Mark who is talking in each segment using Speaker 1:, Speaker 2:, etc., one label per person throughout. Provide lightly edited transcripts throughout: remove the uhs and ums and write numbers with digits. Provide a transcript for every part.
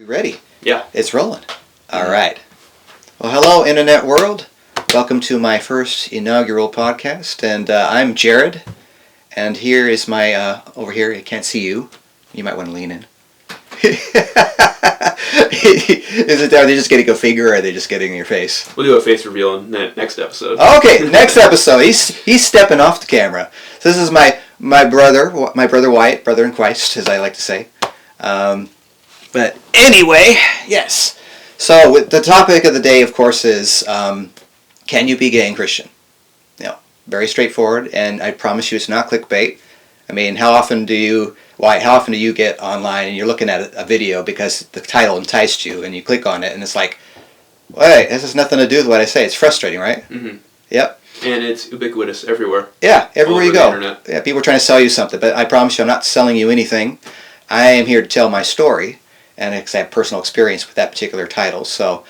Speaker 1: Ready?
Speaker 2: Yeah.
Speaker 1: It's rolling. All right. Well, hello, Internet world. Welcome to my first inaugural podcast. And I'm Jared. And here is my, over here, I can't see you. You might want to lean in. Is it, are they just getting a figure or are they just getting in your face?
Speaker 2: We'll do a face reveal in the next episode.
Speaker 1: Okay, next episode. He's stepping off the camera. So this is my brother Wyatt, brother in Christ, as I like to say. But anyway, yes. So with the topic of the day, of course, is can you be gay and Christian? You know, very straightforward, and I promise you it's not clickbait. I mean, how often do you get online and you're looking at a video because the title enticed you and you click on it and it's like, wait, this has nothing to do with what I say. It's frustrating, right?
Speaker 2: Mm-hmm.
Speaker 1: Yep.
Speaker 2: And it's ubiquitous everywhere.
Speaker 1: Yeah, everywhere you go.
Speaker 2: Internet.
Speaker 1: Yeah, people are trying to sell you something, but I promise you I'm not selling you anything. I am here to tell my story, and I have personal experience with that particular title. So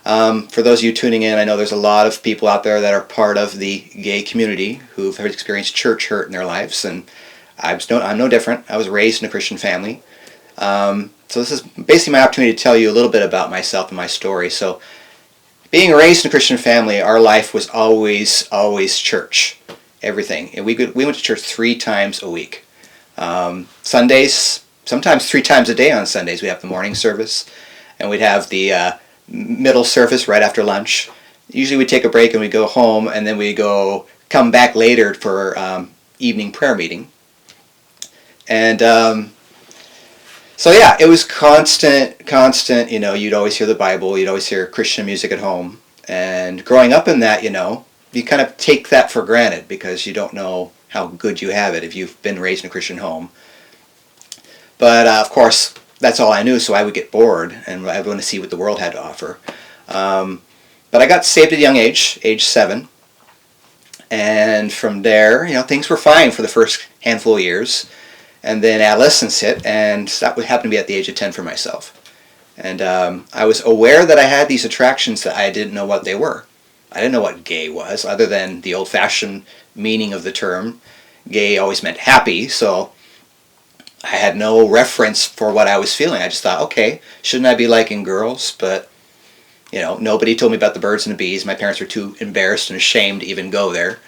Speaker 1: for those of you tuning in, I know there's a lot of people out there that are part of the gay community who've experienced church hurt in their lives, and I'm no different. I was raised in a Christian family. So this is basically my opportunity to tell you a little bit about myself and my story. So being raised in a Christian family, our life was always church. Everything. And we went to church 3 times a week. Sundays, sometimes 3 times a day on Sundays. We'd have the morning service, and we'd have the middle service right after lunch. Usually we'd take a break and we'd go home, and then we'd come back later for evening prayer meeting. And so yeah, it was constant, you know, you'd always hear the Bible, you'd always hear Christian music at home. And growing up in that, you know, you kind of take that for granted because you don't know how good you have it if you've been raised in a Christian home. But of course, that's all I knew, so I would get bored and I would want to see what the world had to offer. But I got saved at a young age 7. And from there, you know, things were fine for the first handful of years. And then adolescence hit, and that would happen to be at the age of 10 for myself. And I was aware that I had these attractions that I didn't know what they were. I didn't know what gay was, other than the old-fashioned meaning of the term. Gay always meant happy, so I had no reference for what I was feeling. I just thought, okay, shouldn't I be liking girls? But, you know, nobody told me about the birds and the bees. My parents were too embarrassed and ashamed to even go there.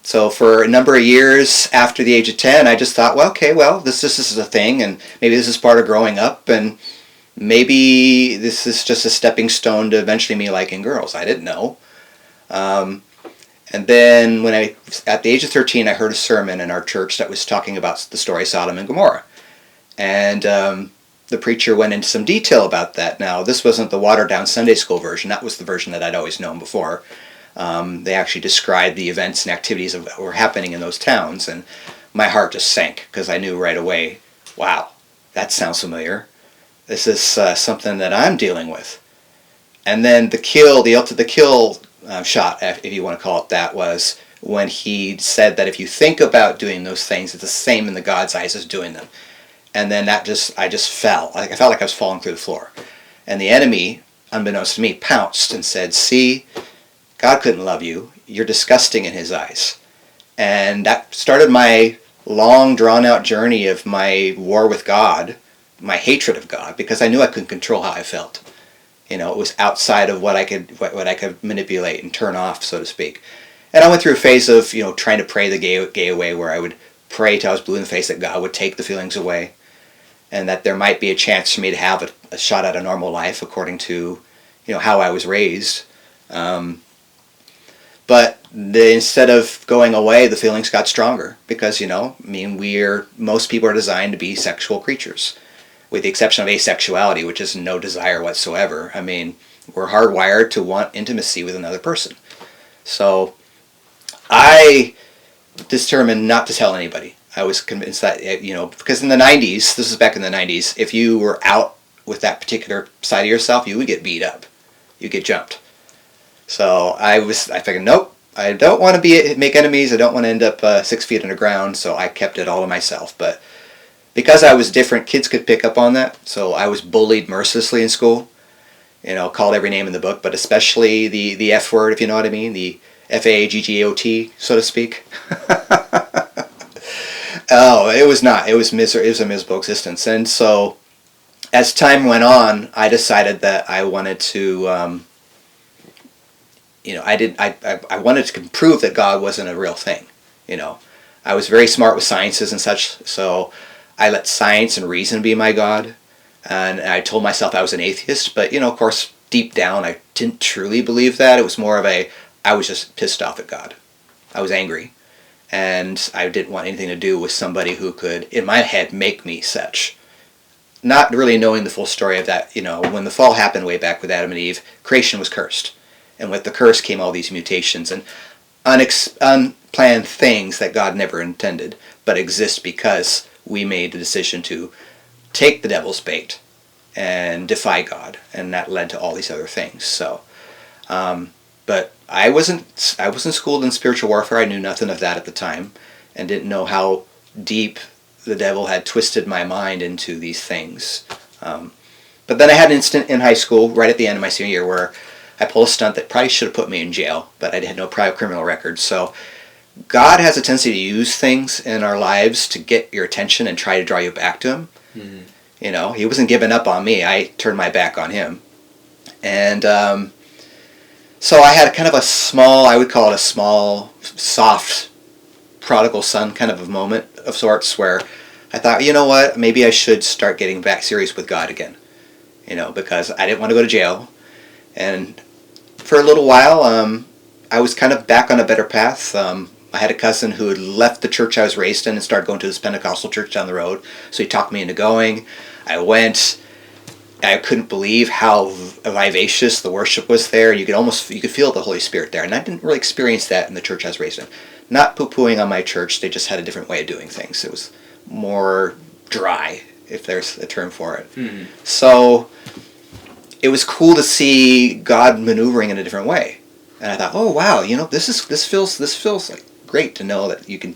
Speaker 1: So for a number of years after the age of 10, I just thought, well, okay, well, this is a thing, and maybe this is part of growing up, and maybe this is just a stepping stone to eventually me liking girls. I didn't know. And then at the age of 13, I heard a sermon in our church that was talking about the story of Sodom and Gomorrah. And the preacher went into some detail about that. Now, this wasn't the watered-down Sunday school version. That was the version that I'd always known before. They actually described the events and activities that were happening in those towns, and my heart just sank because I knew right away, wow, that sounds familiar. This is something that I'm dealing with. And then the kill shot, if you want to call it that, was when he said that if you think about doing those things, it's the same in the God's eyes as doing them. And then I just fell. I felt like I was falling through the floor. And the enemy, unbeknownst to me, pounced and said, see, God couldn't love you. You're disgusting in his eyes. And that started my long, drawn-out journey of my war with God, my hatred of God, because I knew I couldn't control how I felt. You know, it was outside of what I could manipulate and turn off, so to speak. And I went through a phase of, you know, trying to pray the gay away, where I would pray till I was blue in the face that God would take the feelings away, and that there might be a chance for me to have a shot at a normal life according to, you know, how I was raised. But instead of going away, the feelings got stronger because, you know, I mean, most people are designed to be sexual creatures, with the exception of asexuality, which is no desire whatsoever. I mean, we're hardwired to want intimacy with another person. So I determined not to tell anybody. I was convinced that, you know, because in the 90s, this is back in the 90s, if you were out with that particular side of yourself, you would get beat up. You'd get jumped. So I figured, nope, I don't want to make enemies. I don't want to end up 6 feet underground, so I kept it all to myself. But because I was different, kids could pick up on that. So I was bullied mercilessly in school. You know, called every name in the book, but especially the F word, if you know what I mean, the F-A-G-G-O-T, so to speak. Oh, it was not. It was a miserable existence. And so as time went on, I decided that I wanted to, I wanted to prove that God wasn't a real thing. I was very smart with sciences and such, so I let science and reason be my God. And I told myself I was an atheist, but, of course, deep down, I didn't truly believe that. It was more of I was just pissed off at God. I was angry. And I didn't want anything to do with somebody who could, in my head, make me such. Not really knowing the full story of that, when the fall happened way back with Adam and Eve, creation was cursed. And with the curse came all these mutations and unplanned things that God never intended, but exist because we made the decision to take the devil's bait and defy God, and that led to all these other things. So, but I wasn't schooled in spiritual warfare. I knew nothing of that at the time, and didn't know how deep the devil had twisted my mind into these things. But then I had an incident in high school, right at the end of my senior year, where I pulled a stunt that probably should have put me in jail, but I had no prior criminal record. So God has a tendency to use things in our lives to get your attention and try to draw you back to Him. Mm-hmm. He wasn't giving up on me. I turned my back on Him. And so I had kind of a small, I would call it a small, soft, prodigal son kind of a moment of sorts where I thought, you know what, maybe I should start getting back serious with God again. Because I didn't want to go to jail. And for a little while, I was kind of back on a better path. I had a cousin who had left the church I was raised in and started going to this Pentecostal church down the road. So he talked me into going. I went. I couldn't believe how vivacious the worship was there. You could feel the Holy Spirit there. And I didn't really experience that in the church I was raised in. Not poo-pooing on my church. They just had a different way of doing things. It was more dry, if there's a term for it. Mm-hmm. So it was cool to see God maneuvering in a different way. And I thought, oh wow, this feels like great to know that the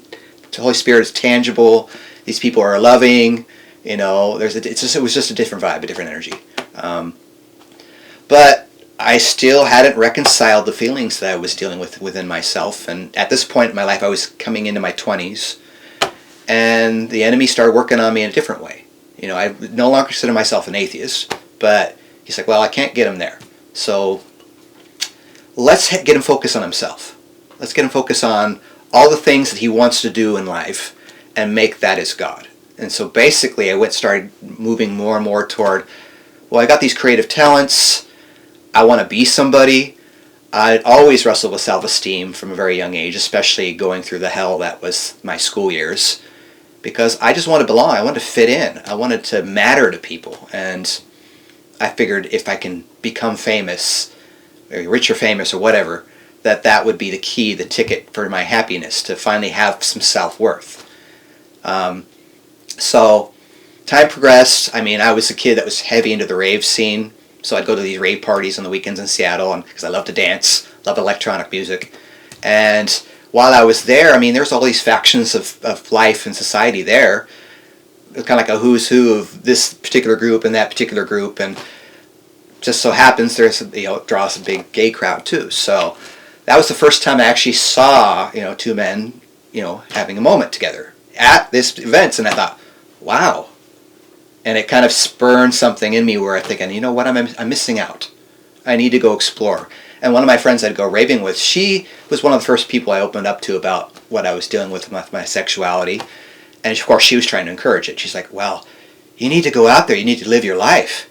Speaker 1: Holy Spirit is tangible. These people are loving. It was just a different vibe, a different energy. But I still hadn't reconciled the feelings that I was dealing with within myself. And at this point in my life, I was coming into my 20s, and the enemy started working on me in a different way. I no longer consider myself an atheist, but he's like, well, I can't get him there. So let's get him focused on himself. Let's get him focused on all the things that he wants to do in life and make that his God. And so basically I started moving more and more toward, well, I got these creative talents. I want to be somebody. I always wrestled with self-esteem from a very young age, especially going through the hell that was my school years, because I just wanted to belong. I wanted to fit in. I wanted to matter to people. And I figured if I can become famous, or rich or famous or whatever, that would be the key, the ticket for my happiness, to finally have some self-worth. So time progressed. I was a kid that was heavy into the rave scene, so I'd go to these rave parties on the weekends in Seattle, because I love to dance, love electronic music. And while I was there, there's all these factions of life and society there. It was kind of like a who's who of this particular group and that particular group, and just so happens there's it draws a big gay crowd too. So that was the first time I actually saw two men having a moment together at this event, and I thought, wow. And it kind of spurned something in me where I'm thinking, you know what, I'm missing out. I need to go explore. And one of my friends I'd go raving with, she was one of the first people I opened up to about what I was dealing with my sexuality. And of course she was trying to encourage it. She's like, well, you need to go out there, you need to live your life.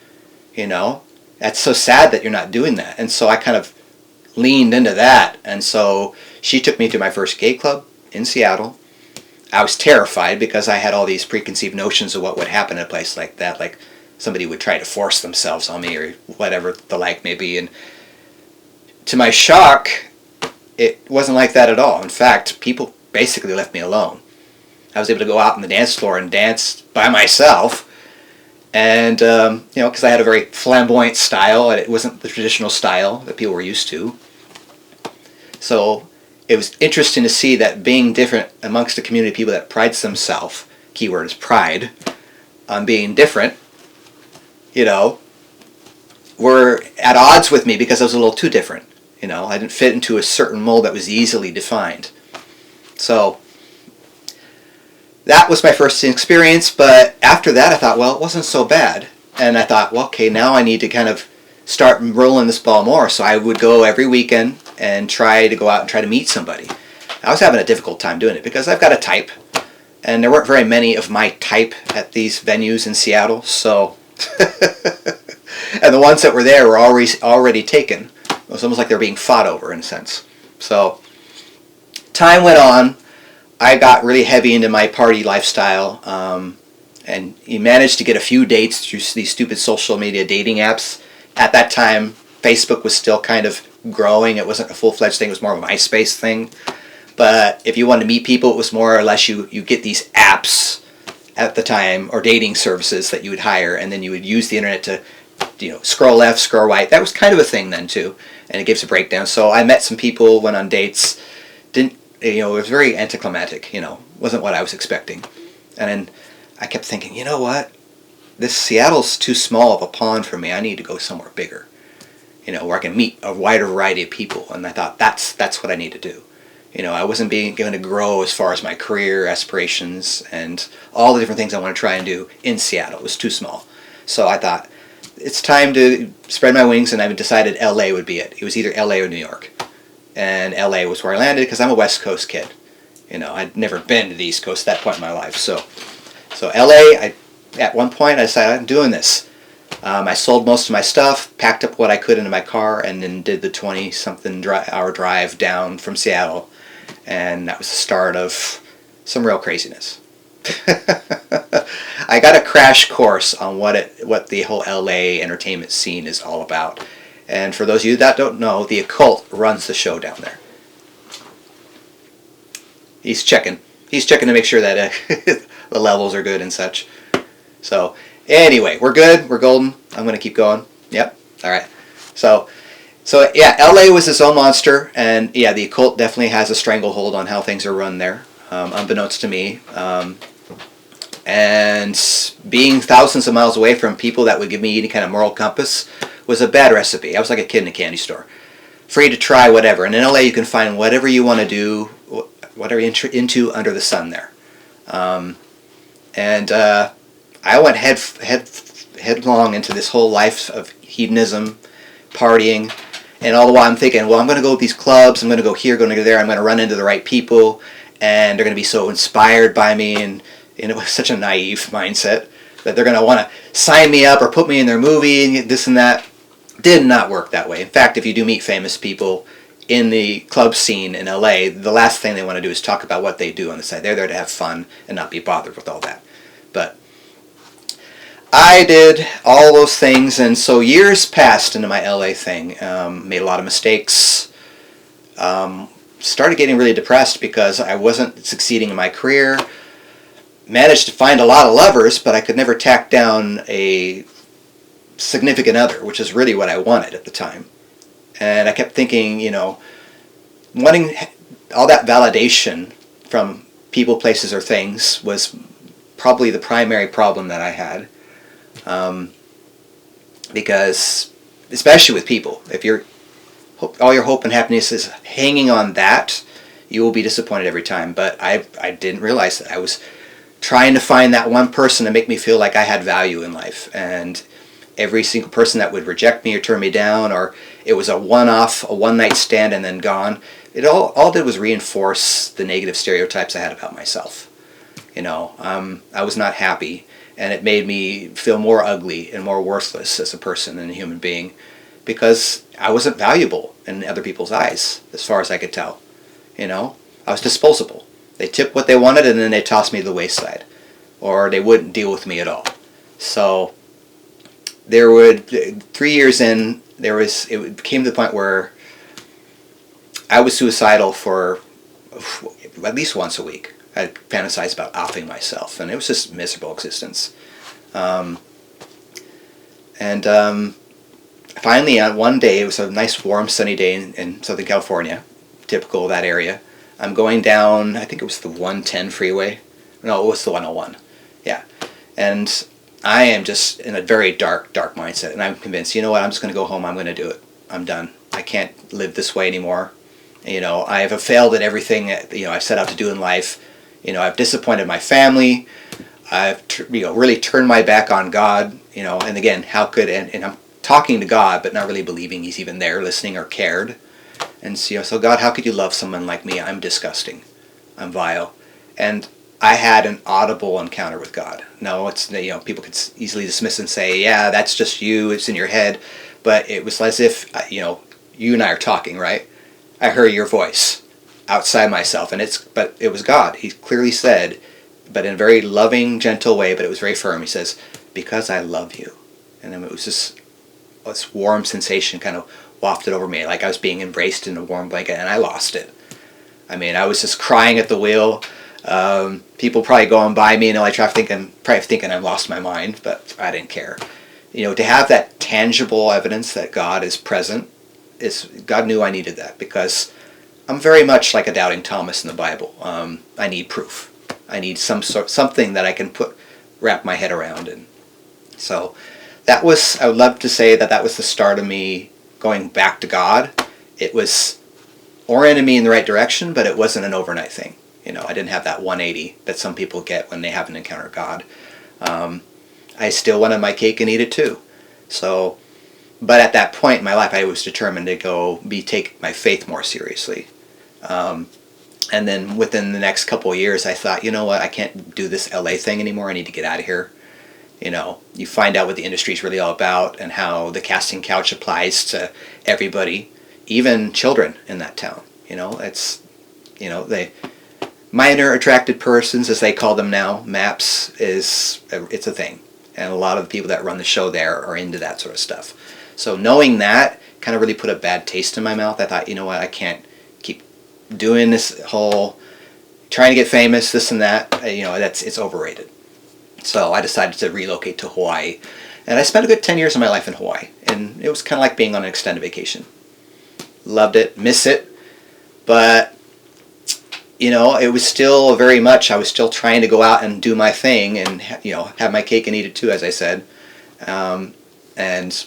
Speaker 1: That's so sad that you're not doing that. And so I kind of leaned into that. And so she took me to my first gay club in Seattle. I was terrified because I had all these preconceived notions of what would happen in a place like that. Like somebody would try to force themselves on me or whatever the like may be. And to my shock, it wasn't like that at all. In fact, people basically left me alone. I was able to go out on the dance floor and dance by myself. And, because I had a very flamboyant style, and it wasn't the traditional style that people were used to. So it was interesting to see that being different amongst a community of people that prides themselves, keyword is pride, on being different, were at odds with me because I was a little too different. I didn't fit into a certain mold that was easily defined. So that was my first experience, but after that I thought, well, it wasn't so bad. And I thought, well, okay, now I need to kind of start rolling this ball more. So I would go every weekend and try to go out and try to meet somebody. I was having a difficult time doing it because I've got a type, and there weren't very many of my type at these venues in Seattle. So, and the ones that were there were already taken. It was almost like they were being fought over in a sense. So, time went on. I got really heavy into my party lifestyle, and you managed to get a few dates through these stupid social media dating apps. At that time, Facebook was still kind of growing. It wasn't a full-fledged thing. It was more of a MySpace thing. But if you wanted to meet people, it was more or less you get these apps at the time, or dating services that you would hire, and then you would use the internet to, scroll left, scroll right. That was kind of a thing then too, and it gives a breakdown. So I met some people, went on dates, it was very anticlimactic, wasn't what I was expecting. And then I kept thinking, you know what? This Seattle's too small of a pond for me. I need to go somewhere bigger, where I can meet a wider variety of people. And I thought, that's what I need to do. I wasn't going to grow as far as my career aspirations and all the different things I want to try and do in Seattle. It was too small. So I thought, it's time to spread my wings, and I decided LA would be it. It was either LA or New York. And LA was where I landed because I'm a West Coast kid. I'd never been to the East Coast at that point in my life. So LA, at one point I decided I'm doing this. I sold most of my stuff, packed up what I could into my car, and then did the 20-something hour drive down from Seattle. And that was the start of some real craziness. I got a crash course on what the whole LA entertainment scene is all about. And for those of you that don't know, the Occult runs the show down there. He's checking to make sure that the levels are good and such. So anyway, we're good. We're golden. I'm going to keep going. Yep. All right. So yeah, LA was its own monster, and yeah, the Occult definitely has a stranglehold on how things are run there, unbeknownst to me. And being thousands of miles away from people that would give me any kind of moral compass was a bad recipe. I was like a kid in a candy store, free to try whatever. And in LA, you can find whatever you want to do, whatever you're into under the sun there. I went headlong into this whole life of hedonism, partying, and all the while I'm thinking, well, I'm going to go to these clubs, I'm going to go here, going to go there, I'm going to run into the right people, and they're going to be so inspired by me, and it was such a naive mindset that they're going to want to sign me up or put me in their movie and this and that. Did not work that way. In fact, if you do meet famous people in the club scene in LA, the last thing they want to do is talk about what they do on the side. They're there to have fun and not be bothered with all that. But I did all those things, and so years passed into my LA thing. Made a lot of mistakes. Started getting really depressed because I wasn't succeeding in my career. Managed to find a lot of lovers, but I could never tack down a significant other, which is really what I wanted at the time. And I kept thinking, wanting all that validation from people, places, or things was probably the primary problem that I had. Because, especially with people, if all your hope and happiness is hanging on that, you will be disappointed every time. But I didn't realize that. I was trying to find that one person to make me feel like I had value in life. And every single person that would reject me or turn me down, or it was a one-off, a one-night stand and then gone, it all did was reinforce the negative stereotypes I had about myself. I was not happy, and it made me feel more ugly and more worthless as a person and a human being because I wasn't valuable in other people's eyes as far as I could tell. I was disposable. They tipped what they wanted and then they tossed me to the wayside, or they wouldn't deal with me at all. So 3 years in, it came to the point where I was suicidal for at least once a week. I fantasized about offing myself, and it was just a miserable existence. Finally, on one day, it was a nice, warm, sunny day in Southern California, typical of that area. I'm going down, I think it was the 110 freeway. No, it was the 101. Yeah. And I am just in a very dark mindset, and I'm convinced, you know what, I'm just going to go home, I'm going to do it. I'm done. I can't live this way anymore. I have failed at everything I've set out to do in life. I've disappointed my family. I've really turned my back on God. And again, how could, and I'm talking to God, but not really believing he's even there, listening or cared. And so God, how could you love someone like me? I'm disgusting. I'm vile. And I had an audible encounter with God. No, it's, people could easily dismiss and say, yeah, that's just you, it's in your head. But it was as if, you and I are talking, right? I heard your voice outside myself, but it was God. He clearly said, but in a very loving, gentle way, but it was very firm. He says, because I love you. And then it was just this warm sensation kind of wafted over me, like I was being embraced in a warm blanket, and I lost it. I mean, I was just crying at the wheel. People probably going by me in LA traffic probably thinking I've lost my mind, but I didn't care. To have that tangible evidence that God is present, God knew I needed that, because I'm very much like a doubting Thomas in the Bible. I need proof. I need something that I can wrap my head around. And so I would love to say that was the start of me going back to God. It was oriented me in the right direction, but it wasn't an overnight thing. I didn't have that 180 that some people get when they haven't encountered God. I still wanted my cake and eat it too. So, but at that point in my life, I was determined to take my faith more seriously. And then within the next couple of years, I thought, you know what, I can't do this LA thing anymore. I need to get out of here. You find out what the industry is really all about and how the casting couch applies to everybody, even children in that town. Minor attracted persons, as they call them now, MAPS, it's a thing. And a lot of the people that run the show there are into that sort of stuff. So knowing that kind of really put a bad taste in my mouth. I thought, you know what, I can't keep doing this whole trying to get famous, this and that. It's overrated. So I decided to relocate to Hawaii. And I spent a good 10 years of my life in Hawaii. And it was kind of like being on an extended vacation. Loved it, miss it. But, it was still very much, I was still trying to go out and do my thing and, have my cake and eat it too, as I said. And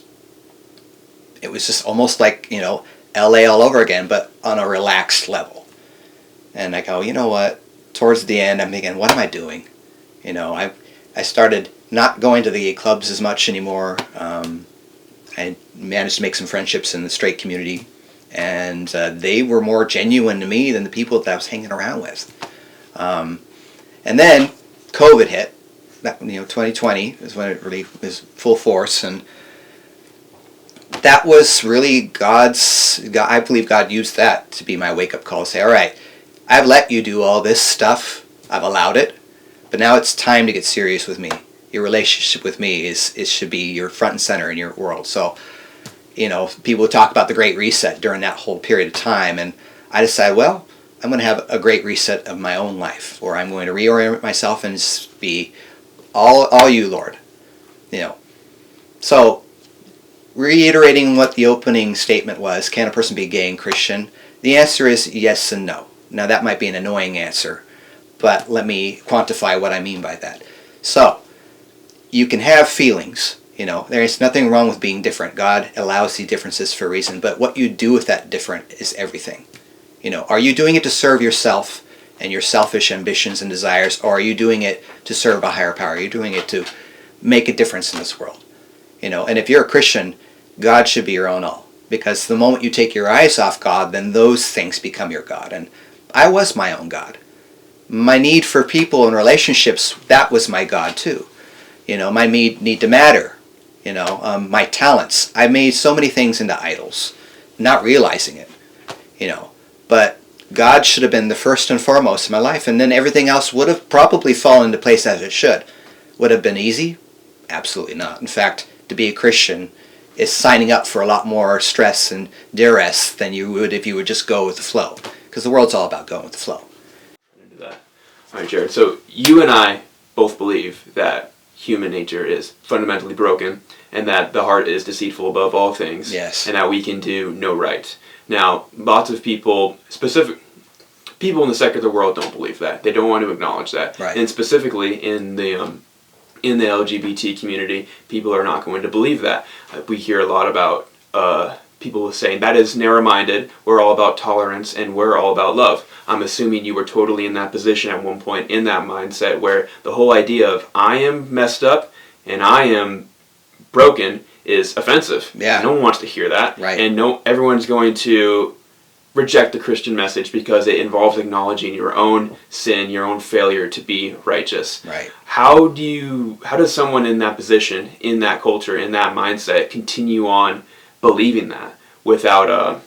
Speaker 1: it was just almost like, LA all over again, but on a relaxed level. And I go, you know what? Towards the end, I'm thinking, what am I doing? I started not going to the gay clubs as much anymore. I managed to make some friendships in the straight community, and they were more genuine to me than the people that I was hanging around with. And then COVID hit. 2020 is when it really was full force, and that was really I believe God used that to be my wake-up call. Say, all right, I've let you do all this stuff. I've allowed it. But now it's time to get serious with me. Your relationship with me should be your front and center in your world. So, people talk about the Great Reset during that whole period of time. And I decided, well, I'm going to have a great reset of my own life, where I'm going to reorient myself and just be all you, Lord. So, reiterating what the opening statement was, can a person be gay and Christian? The answer is yes and no. Now, that might be an annoying answer, but let me quantify what I mean by that. So, you can have feelings. There is nothing wrong with being different. God allows these differences for a reason, but what you do with that different is everything. Are you doing it to serve yourself and your selfish ambitions and desires, or are you doing it to serve a higher power? Are you doing it to make a difference in this world? And if you're a Christian, God should be your own all. Because the moment you take your eyes off God, then those things become your God. And I was my own God. My need for people and relationships, that was my God too. My need to matter. My talents. I made so many things into idols, not realizing it. But God should have been the first and foremost in my life, and then everything else would have probably fallen into place as it should. Would have been easy? Absolutely not. In fact, to be a Christian is signing up for a lot more stress and duress than you would if you would just go with the flow. Because the world's all about going with the flow.
Speaker 2: Into that. All right, Jared. So you and I both believe that human nature is fundamentally broken, and that the heart is deceitful above all things.
Speaker 1: Yes.
Speaker 2: And that we can do no right. Now, lots of people in the secular world don't believe that. They don't want to acknowledge that.
Speaker 1: Right.
Speaker 2: And specifically in the LGBT community, people are not going to believe that. We hear a lot about people saying that is narrow-minded, we're all about tolerance, and we're all about love. I'm assuming you were totally in that position at one point, in that mindset where the whole idea of I am messed up and I am broken is offensive.
Speaker 1: Yeah.
Speaker 2: No one wants to hear that.
Speaker 1: Right.
Speaker 2: And everyone's going to reject the Christian message because it involves acknowledging your own sin, your own failure to be righteous.
Speaker 1: Right.
Speaker 2: How does someone in that position, in that culture, in that mindset continue on believing that without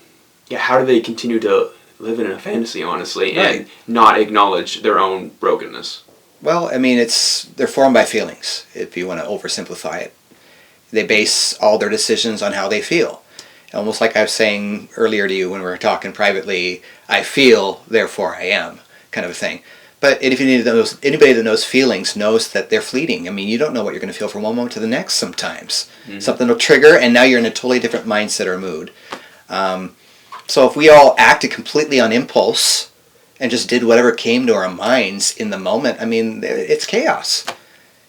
Speaker 2: how do they continue to live in a fantasy, honestly,
Speaker 1: Right.
Speaker 2: and not acknowledge their own brokenness?
Speaker 1: Well, I mean, they're formed by feelings, if you want to oversimplify it. They base all their decisions on how they feel. Almost like I was saying earlier to you when we were talking privately, I feel, therefore I am, kind of a thing. But if anybody that knows feelings knows that they're fleeting. I mean, you don't know what you're going to feel from one moment to the next sometimes. Mm-hmm. Something will trigger, and now you're in a totally different mindset or mood. So if we all acted completely on impulse and just did whatever came to our minds in the moment, I mean, it's chaos.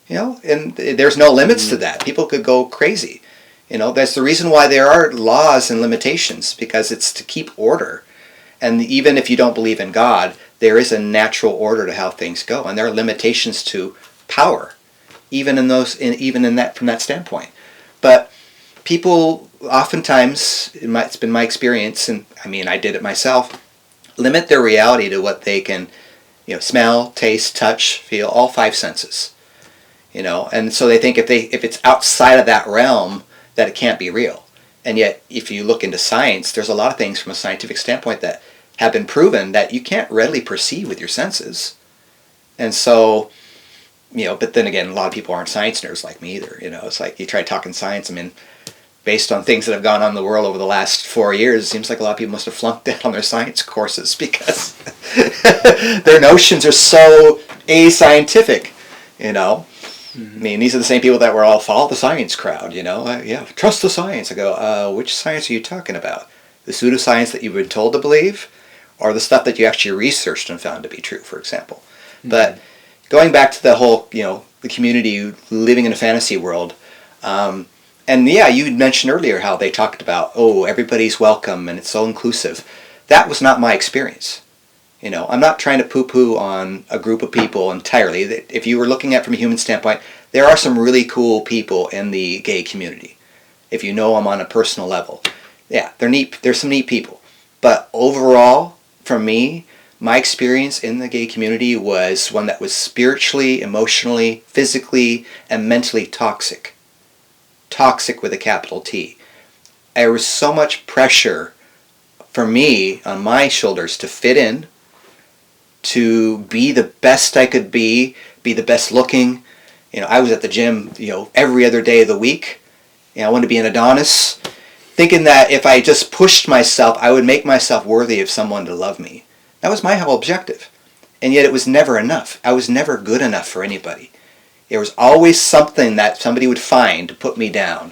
Speaker 1: And there's no limits to that. People could go crazy. That's the reason why there are laws and limitations, because it's to keep order. And even if you don't believe in God, there is a natural order to how things go, and there are limitations to power, even in that from that standpoint. But people oftentimes, it's been my experience, and I mean I did it myself, limit their reality to what they can, smell, taste, touch, feel, all five senses. And so they think if it's outside of that realm, that it can't be real. And yet, if you look into science, there's a lot of things from a scientific standpoint that have been proven that you can't readily perceive with your senses. And so, but then again, a lot of people aren't science nerds like me either. It's like you try talking science, I mean, based on things that have gone on in the world over the last 4 years, it seems like a lot of people must have flunked out on their science courses because their notions are so ascientific, Mm-hmm. I mean, these are the same people that were all follow the science crowd, trust the science. I go, which science are you talking about? The pseudoscience that you've been told to believe, or the stuff that you actually researched and found to be true, for example? Mm-hmm. But going back to the whole, the community living in a fantasy world, and yeah, you mentioned earlier how they talked about, everybody's welcome and it's so inclusive. That was not my experience. I'm not trying to poo-poo on a group of people entirely. If you were looking at it from a human standpoint, there are some really cool people in the gay community. If you know them on a personal level. Yeah, they're neat. There's some neat people. But overall, for me, my experience in the gay community was one that was spiritually, emotionally, physically, and mentally toxic. Toxic with a capital T. There was so much pressure for me on my shoulders to fit in, to be the best I could be the best looking. I was at the gym, every other day of the week. I wanted to be an Adonis, thinking that if I just pushed myself, I would make myself worthy of someone to love me. That was my whole objective. And yet it was never enough. I was never good enough for anybody. There was always something that somebody would find to put me down,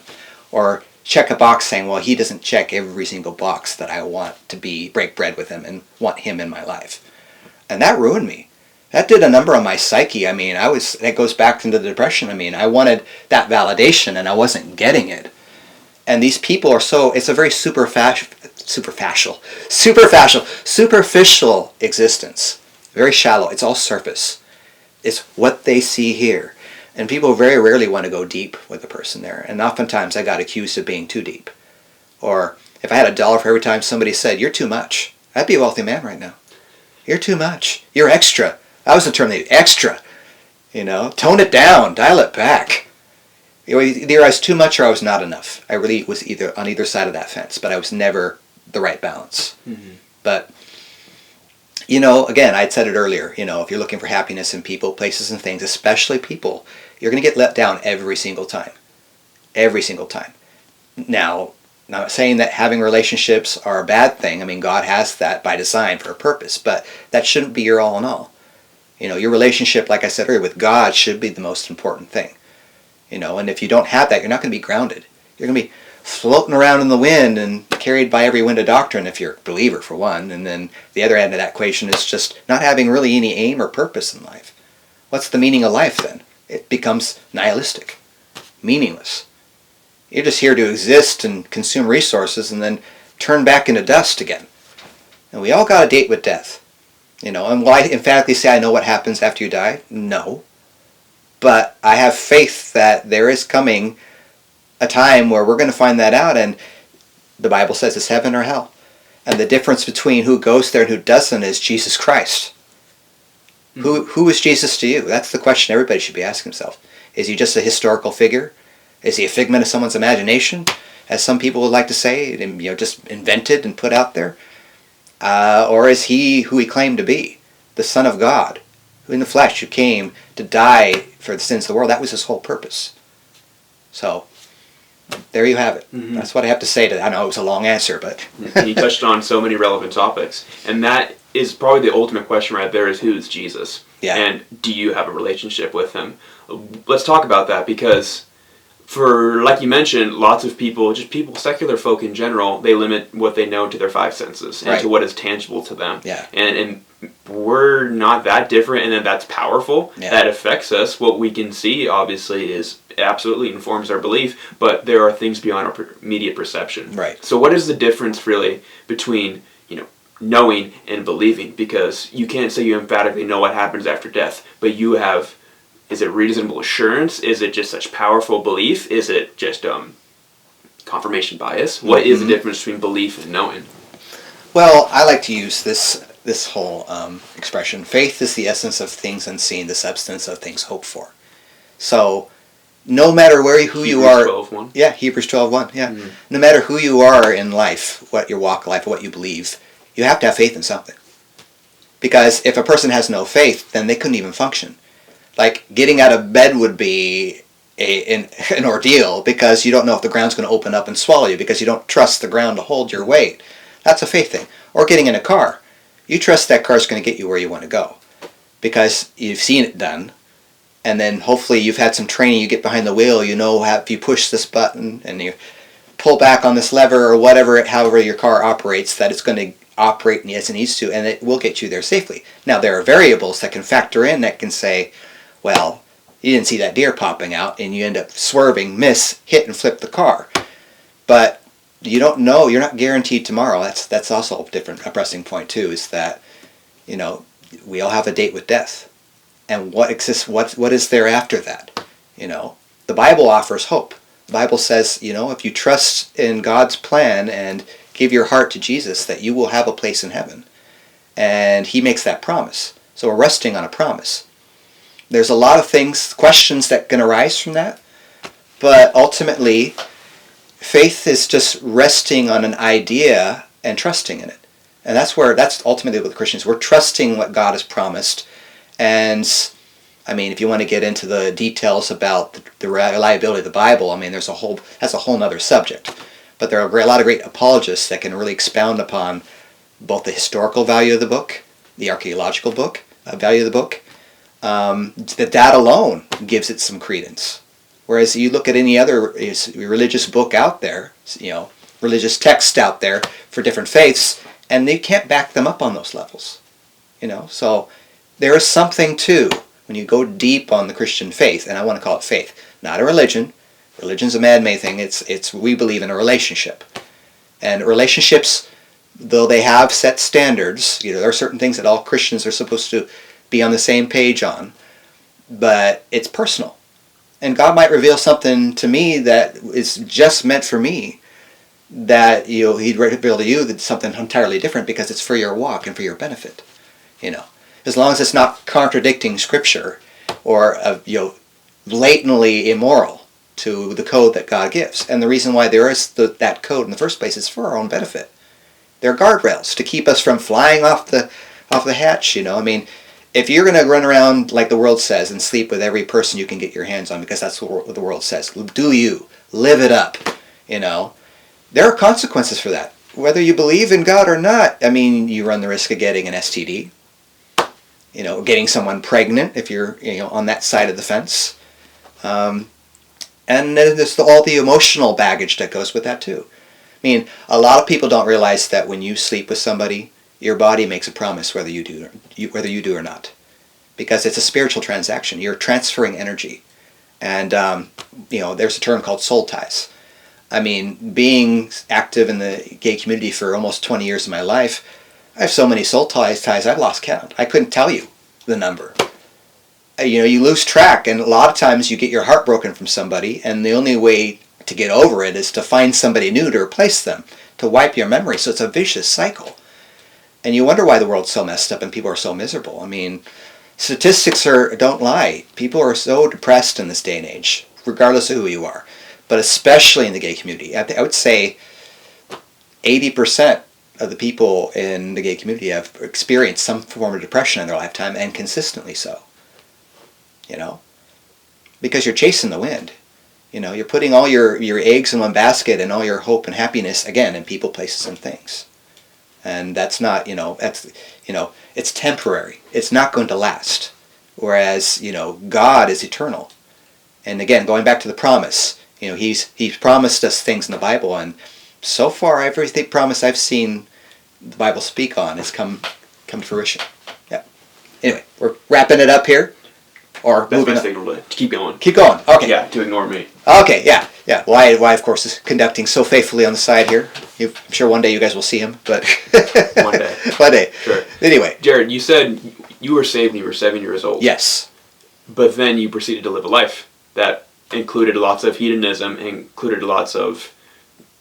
Speaker 1: or check a box saying, well, he doesn't check every single box that I want to break bread with him and want him in my life. And that ruined me. That did a number on my psyche. I mean, that goes back into the depression. I mean, I wanted that validation and I wasn't getting it. And these people are it's a very superficial existence. Very shallow. It's all surface. It's what they see here. And people very rarely want to go deep with a person there. And oftentimes I got accused of being too deep. Or if I had $1 for every time somebody said, you're too much, I'd be a wealthy man right now. You're too much. You're extra. That was the term they used, extra. Tone it down. Dial it back. Either I was too much or I was not enough. I really was either on either side of that fence, but I was never the right balance. Mm-hmm. But, again, I'd said it earlier, if you're looking for happiness in people, places, and things, especially people, you're going to get let down every single time. Every single time. Now, I'm not saying that having relationships are a bad thing. I mean, God has that by design for a purpose, but that shouldn't be your all in all. Your relationship, like I said earlier, with God should be the most important thing. And if you don't have that, you're not going to be grounded. You're going to be floating around in the wind and carried by every wind of doctrine if you're a believer, for one. And then the other end of that equation is just not having really any aim or purpose in life. What's the meaning of life then? It becomes nihilistic, meaningless. You're just here to exist and consume resources and then turn back into dust again. And we all got a date with death. And will I emphatically say I know what happens after you die? No. But I have faith that there is coming a time where we're going to find that out, and the Bible says it's heaven or hell. And the difference between who goes there and who doesn't is Jesus Christ. Who is Jesus to you? That's the question everybody should be asking himself. Is he just a historical figure? Is he a figment of someone's imagination, as some people would like to say, and just invented and put out there? Or is he who he claimed to be, the Son of God, who in the flesh, who came to die for the sins of the world? That was his whole purpose. So, there you have it. That's what I have to say to that. I know it was a long answer, but...
Speaker 2: You touched on so many relevant topics. And that is probably the ultimate question right there, is who is Jesus?
Speaker 1: Yeah.
Speaker 2: And do you have a relationship with him? Let's talk about that, because for, like you mentioned, lots of people, just people, secular folk in general, they limit what they know to their five senses and to what is tangible to them.
Speaker 1: Yeah.
Speaker 2: And we're not that different, and that's powerful.
Speaker 1: Yeah.
Speaker 2: That affects us. What we can see, obviously, is absolutely informs our belief, but there are things beyond our immediate perception.
Speaker 1: Right.
Speaker 2: So what is the difference really between knowing and believing? Because you can't say you emphatically know what happens after death, but you have, is it reasonable assurance? Is it just such powerful belief? Is it just confirmation bias? What is the difference between belief and knowing?
Speaker 1: Well, I like to use this whole expression. Faith is the essence of things unseen, the substance of things hoped for. So, no matter who you are...
Speaker 2: Hebrews 12:1.
Speaker 1: Yeah, Hebrews 12:1, yeah. No matter who you are in life, what your walk of life, what you believe, you have to have faith in something. Because if a person has no faith, then they couldn't even function. Like, getting out of bed would be an ordeal, because you don't know if the ground's going to open up and swallow you, because you don't trust the ground to hold your weight. That's a faith thing. Or getting in a car. You trust that car's going to get you where you want to go, because you've seen it done. And then hopefully you've had some training. You get behind the wheel, you know how, if you push this button and you pull back on this lever or whatever, however your car operates, that it's going to operate as it needs to, and it will get you there safely. Now, there are variables that can factor in that can say, well, you didn't see that deer popping out, and you end up swerving, miss, hit, and flip the car. But you don't know. You're not guaranteed tomorrow. That's also a pressing point too. Is that we all have a date with death, and what exists? What is there after that? The Bible offers hope. The Bible says, if you trust in God's plan and give your heart to Jesus, that you will have a place in heaven, and He makes that promise. So we're resting on a promise. There's a lot of questions that can arise from that, but ultimately, faith is just resting on an idea and trusting in it. And that's ultimately what the Christians, we're trusting what God has promised. And I mean, if you want to get into the details about the reliability of the Bible, I mean, that's a whole nother subject. But there are a lot of great apologists that can really expound upon both the historical value of the book, the archaeological value of the book. That alone gives it some credence. Whereas you look at any other religious book out there, religious text out there for different faiths, and they can't back them up on those levels. So there is something too when you go deep on the Christian faith, and I want to call it faith, not a religion. Religion's a man-made thing. It's we believe in a relationship, and relationships, though they have set standards, there are certain things that all Christians are supposed to be on the same page on, but it's personal. And God might reveal something to me that is just meant for me, that He'd reveal to you that's something entirely different, because it's for your walk and for your benefit. As long as it's not contradicting Scripture or blatantly immoral to the code that God gives. And the reason why there is that code in the first place is for our own benefit. They're guardrails to keep us from flying off the hatch. I mean, if you're going to run around like the world says and sleep with every person you can get your hands on, because that's what the world says, do you live it up? There are consequences for that. Whether you believe in God or not, I mean, you run the risk of getting an STD, getting someone pregnant if you're on that side of the fence, and then there's all the emotional baggage that goes with that too. I mean, a lot of people don't realize that when you sleep with somebody, your body makes a promise whether you do or not, because it's a spiritual transaction. You're transferring energy, and there's a term called soul ties. I mean, being active in the gay community for almost 20 years of my life, I have so many soul ties I've lost count. I couldn't tell you the number. You lose track, and a lot of times you get your heart broken from somebody, and the only way to get over it is to find somebody new to replace them, to wipe your memory. So it's a vicious cycle. And you wonder why the world's so messed up and people are so miserable. I mean, statistics don't lie. People are so depressed in this day and age, regardless of who you are, but especially in the gay community. I would say 80% of the people in the gay community have experienced some form of depression in their lifetime, and consistently so. You know, because you're chasing the wind. You know, you're putting all your eggs in one basket and all your hope and happiness, again, in people, places, and things. And that's not, it's temporary. It's not going to last. Whereas, God is eternal. And again, going back to the promise, He's promised us things in the Bible, and so far every promise I've seen the Bible speak on has come to fruition. Yeah. Anyway, we're wrapping it up here. Or
Speaker 2: That's
Speaker 1: moving
Speaker 2: my
Speaker 1: on.
Speaker 2: signal to keep going.
Speaker 1: Keep going. Okay.
Speaker 2: Yeah, to ignore me.
Speaker 1: Okay, yeah. Why, of course, is conducting so faithfully on the side here. I'm sure one day you guys will see him, but...
Speaker 2: One day.
Speaker 1: One day.
Speaker 2: Sure.
Speaker 1: Anyway.
Speaker 2: Jared, you said you were saved when you were 7 years old.
Speaker 1: Yes.
Speaker 2: But then you proceeded to live a life that included lots of hedonism, included lots of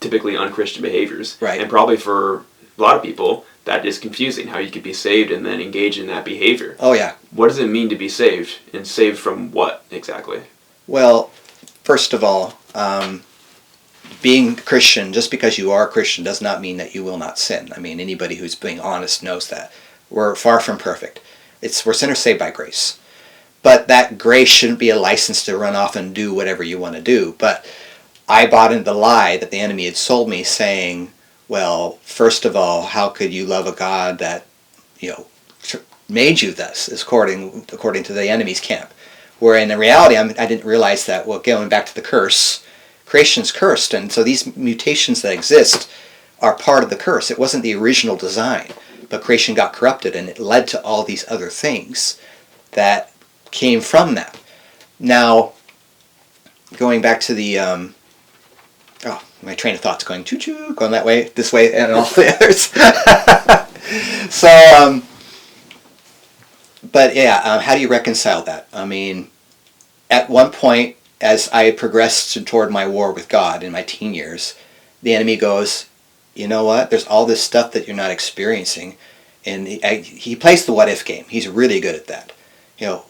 Speaker 2: typically unchristian behaviors.
Speaker 1: Right.
Speaker 2: And probably for a lot of people, that is confusing, how you could be saved and then engage in that behavior.
Speaker 1: Oh, yeah.
Speaker 2: What does it mean to be saved? And saved from what, exactly?
Speaker 1: Well, first of all, being Christian, just because you are a Christian, does not mean that you will not sin. I mean, anybody who's being honest knows that. We're far from perfect. We're sinners saved by grace. But that grace shouldn't be a license to run off and do whatever you want to do. But I bought into the lie that the enemy had sold me, saying, well, first of all, how could you love a God that, made you thus, according to the enemy's camp? Where in reality, I didn't realize that, well, going back to the curse, creation's cursed, and so these mutations that exist are part of the curse. It wasn't the original design, but creation got corrupted, and it led to all these other things that came from that. Now, going back to the... my train of thought's going choo-choo, going that way, this way, and all the others. So, but yeah, how do you reconcile that? I mean, at one point, as I progressed toward my war with God in my teen years, the enemy goes, you know what, there's all this stuff that you're not experiencing. And he plays the what-if game. He's really good at that.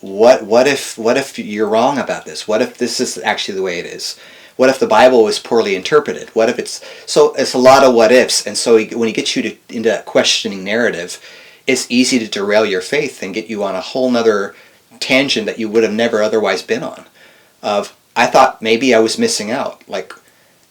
Speaker 1: What if you're wrong about this? What if this is actually the way it is? What if the Bible was poorly interpreted? What if it's a lot of what ifs, and so when he gets you into that questioning narrative, it's easy to derail your faith and get you on a whole nother tangent that you would have never otherwise been on. I thought maybe I was missing out. Like,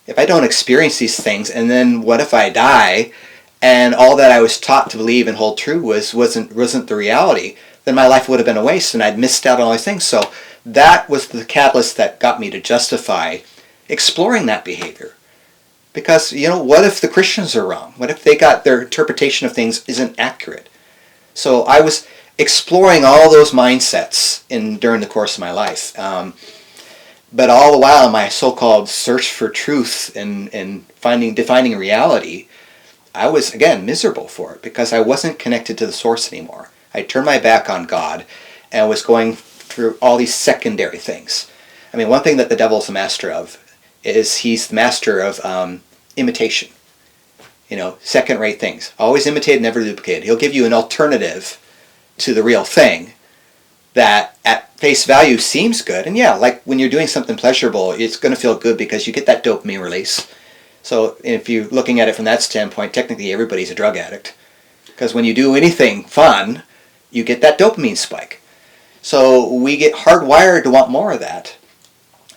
Speaker 1: if I don't experience these things, and then what if I die, and all that I was taught to believe and hold true wasn't the reality? Then my life would have been a waste, and I'd missed out on all these things. So that was the catalyst that got me to justify exploring that behavior. Because, what if the Christians are wrong? What if their interpretation of things isn't accurate? So I was exploring all those mindsets during the course of my life. But all the while, my so-called search for truth and defining reality, I was, again, miserable for it because I wasn't connected to the source anymore. I turned my back on God and was going through all these secondary things. I mean, one thing that the devil's a master of is he's the master of imitation. Second-rate things. Always imitate, never duplicate. He'll give you an alternative to the real thing that at face value seems good. And yeah, like when you're doing something pleasurable, it's going to feel good because you get that dopamine release. So if you're looking at it from that standpoint, technically everybody's a drug addict. Because when you do anything fun, you get that dopamine spike. So we get hardwired to want more of that.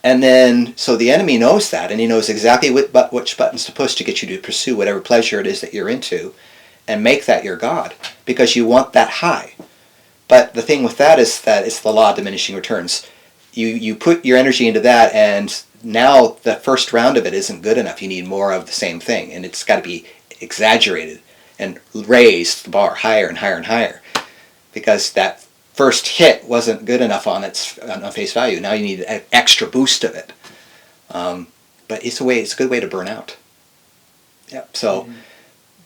Speaker 1: And then, so the enemy knows that, and he knows exactly which buttons to push to get you to pursue whatever pleasure it is that you're into, and make that your God, because you want that high. But the thing with that is that it's the law of diminishing returns. You put your energy into that, and now the first round of it isn't good enough. You need more of the same thing, and it's got to be exaggerated and raise the bar higher and higher and higher, because that first hit wasn't good enough on face value. Now you need an extra boost of it. But it's a good way to burn out. Yeah. So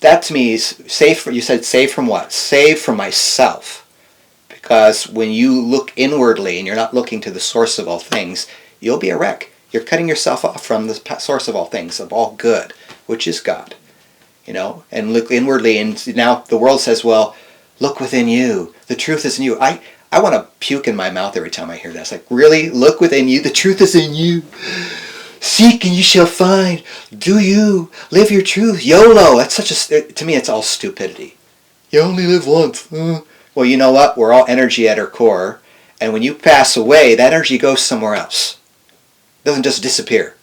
Speaker 1: that to me is safe. You said save from what? Save from myself. Because when you look inwardly and you're not looking to the source of all things, you'll be a wreck. You're cutting yourself off from the source of all things, of all good, which is God. And look inwardly, and now the world says, well, look within you. The truth is in you. I want to puke in my mouth every time I hear that. It's like, really? Look within you. The truth is in you. Seek and you shall find. Do you. Live your truth. YOLO. That's to me, it's all stupidity. You only live once. Well, you know what? We're all energy at our core. And when you pass away, that energy goes somewhere else. It doesn't just disappear.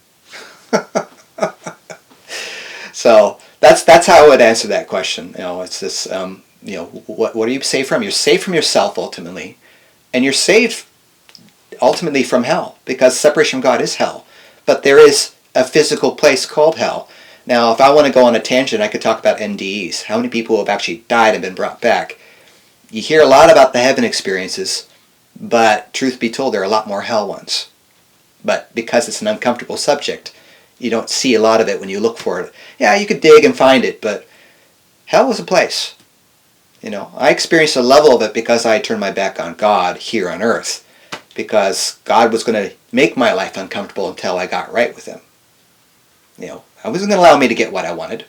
Speaker 1: So that's how I would answer that question. It's this, what are you saved from? You're saved from yourself ultimately. And you're saved ultimately from hell, because separation from God is hell. But there is a physical place called hell. Now, if I want to go on a tangent, I could talk about NDEs. How many people have actually died and been brought back? You hear a lot about the heaven experiences, but truth be told, there are a lot more hell ones. But because it's an uncomfortable subject, you don't see a lot of it when you look for it. Yeah, you could dig and find it, but hell is a place. I experienced a level of it because I turned my back on God here on earth, because God was going to make my life uncomfortable until I got right with Him. I wasn't going to allow me to get what I wanted,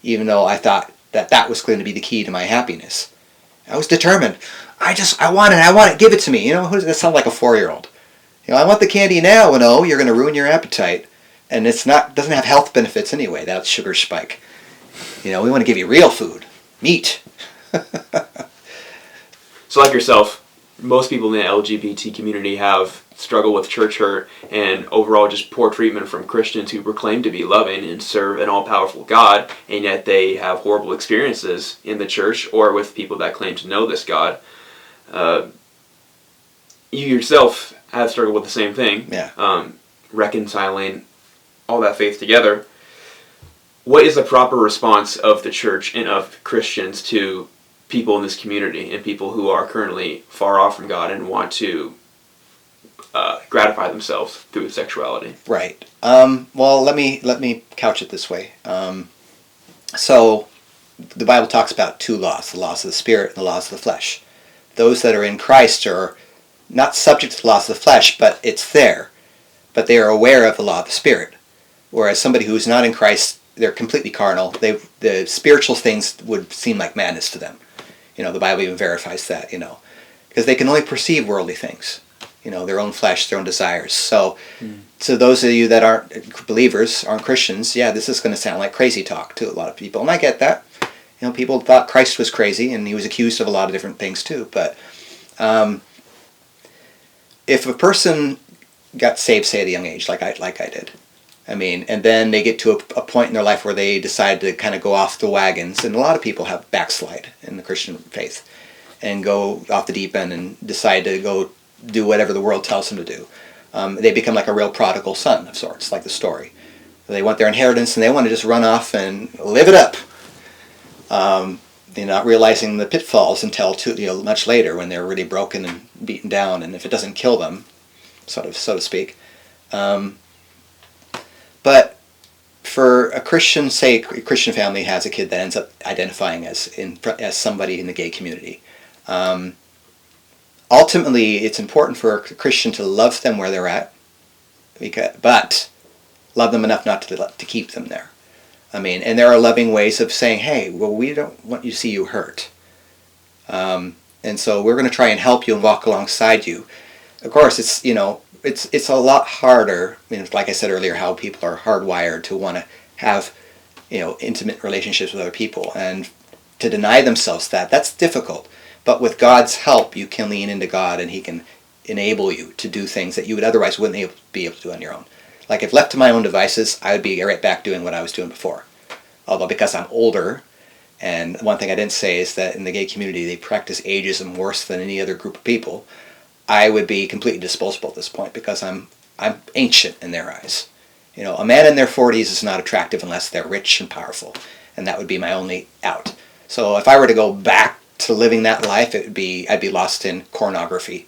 Speaker 1: even though I thought that was going to be the key to my happiness. I was determined. I want it, give it to me. Who does that sound like a 4-year-old? I want the candy now. No, you're going to ruin your appetite. And doesn't have health benefits anyway. That's sugar spike. We want to give you real food, meat.
Speaker 2: So like yourself, most people in the LGBT community have struggled with church hurt and overall just poor treatment from Christians who proclaim to be loving and serve an all-powerful God, and yet they have horrible experiences in the church or with people that claim to know this God. You yourself have struggled with the same thing.
Speaker 1: Yeah.
Speaker 2: Reconciling all that faith together. What is the proper response of the church and of Christians to people in this community and people who are currently far off from God and want to gratify themselves through sexuality?
Speaker 1: Right. Well, let me couch it this way. So the Bible talks about 2 laws: the laws of the Spirit and the laws of the flesh. Those that are in Christ are not subject to the laws of the flesh, but it's there. But they are aware of the law of the Spirit. Whereas somebody who is not in Christ, they're completely carnal. The spiritual things would seem like madness to them. The Bible even verifies that, because they can only perceive worldly things, their own flesh, their own desires. So to those of you that aren't believers, aren't Christians, yeah, this is going to sound like crazy talk to a lot of people. And I get that. People thought Christ was crazy, and he was accused of a lot of different things too. But if a person got saved, say, at a young age, like I did, and then they get to a point in their life where they decide to kind of go off the wagons, and a lot of people have backslide in the Christian faith and go off the deep end and decide to go do whatever the world tells them to do. They become like a real prodigal son of sorts, like the story. They want their inheritance and they want to just run off and live it up. They're not realizing the pitfalls until much later, when they're really broken and beaten down, and if it doesn't kill them, so to speak. But for a Christian, say a Christian family has a kid that ends up identifying as somebody in the gay community. Ultimately, it's important for a Christian to love them where they're at, but love them enough not to keep them there. And there are loving ways of saying, hey, well, we don't want you to see you hurt. And so we're going to try and help you and walk alongside you. Of course, it's a lot harder. Like I said earlier, how people are hardwired to want to have, intimate relationships with other people, and to deny themselves that's difficult. But with God's help, you can lean into God, and He can enable you to do things that you would otherwise wouldn't be able to do on your own. Like, if left to my own devices, I would be right back doing what I was doing before. Although, because I'm older, and one thing I didn't say is that in the gay community they practice ageism worse than any other group of people, I would be completely disposable at this point, because I'm ancient in their eyes. A man in their 40s is not attractive unless they're rich and powerful, and that would be my only out. So if I were to go back to living that life, I'd be lost in pornography